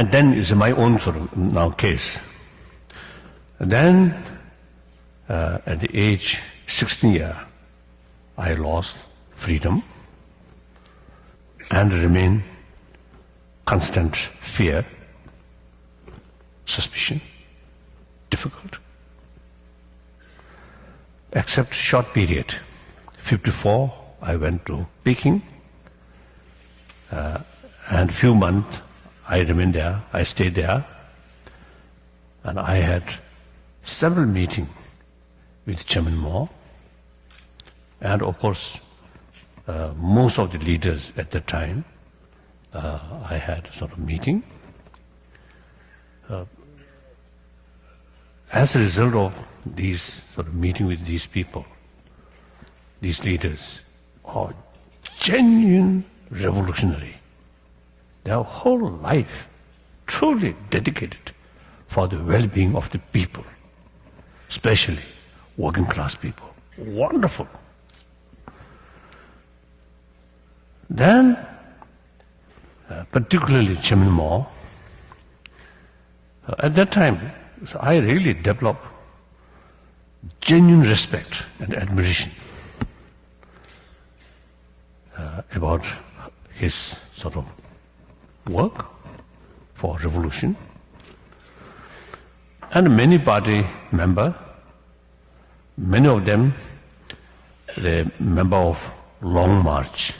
And then is my own sort of now case. And then, at the age 16 year, I lost freedom and remain constant fear, suspicion, difficult. Except short period. 54, I went to Peking, and few months I remained there, I stayed there, and I had several meetings with Chairman Mao, and of course, most of the leaders at the time, I had a sort of meeting. As a result of these sort of meeting with these people, these leaders are genuine revolutionary. Their whole life truly dedicated for the well-being of the people, especially working class people. Wonderful. Then, particularly Chairman Mao, at that time, so I really developed genuine respect and admiration about his sort of work for revolution. And many party members, many of them, the member of Long March,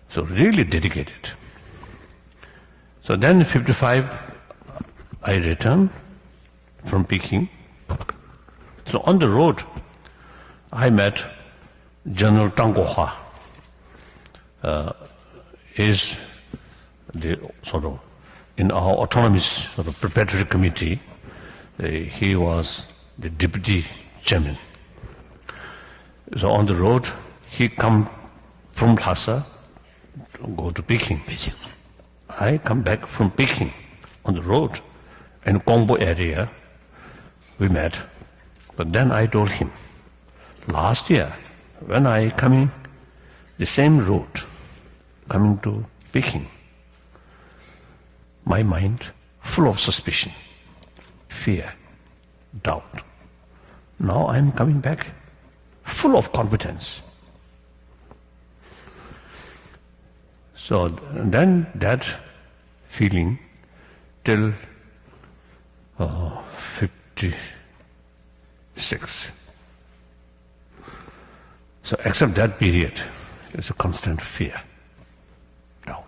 so really dedicated. So then in 55, I returned from Peking. So on the road, I met General Tang Guohua. Is the sort of in our autonomous sort of preparatory committee. He was the deputy chairman. So on the road, he come from Lhasa to go to Peking. I come back from Peking on the road. In Gongbo area, we met. But then I told him, last year, when I coming the same road, coming to Peking, my mind full of suspicion, fear, doubt. Now I'm coming back full of confidence. So then that feeling till 56. So except that period, it's a constant fear, doubt.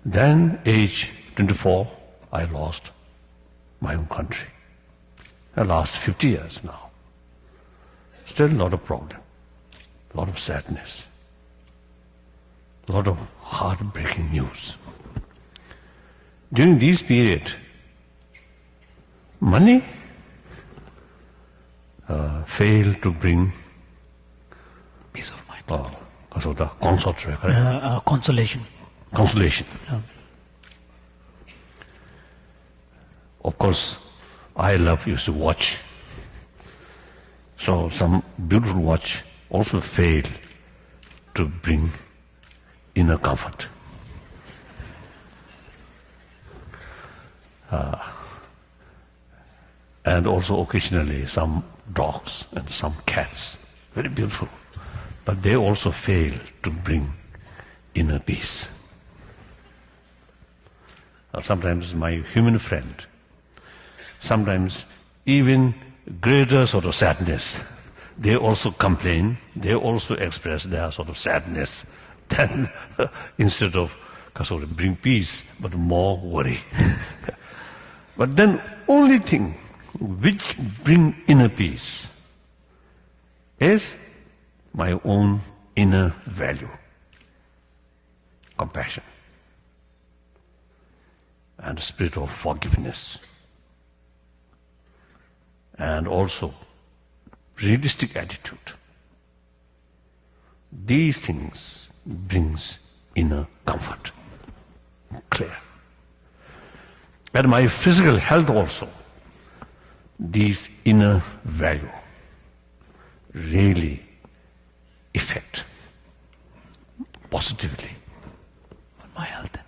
Then age 24, I lost my own country. The last 50 years now. Still a lot of problem, a lot of sadness, a lot of heartbreaking news. During this period, money failed to bring peace of mind. Consolation. Of course, I used to watch. So some beautiful watch also failed to bring inner comfort. And also occasionally some dogs and some cats, very beautiful. But they also fail to bring inner peace. Sometimes my human friend, sometimes even greater sort of sadness, they also complain, they also express their sort of sadness. Then instead of sort of bring peace, but more worry. But then only thing which bring inner peace is my own inner value, compassion, and spirit of forgiveness, and also realistic attitude. These things brings inner comfort, clear. And my physical health also, these inner value really affect positively on my health.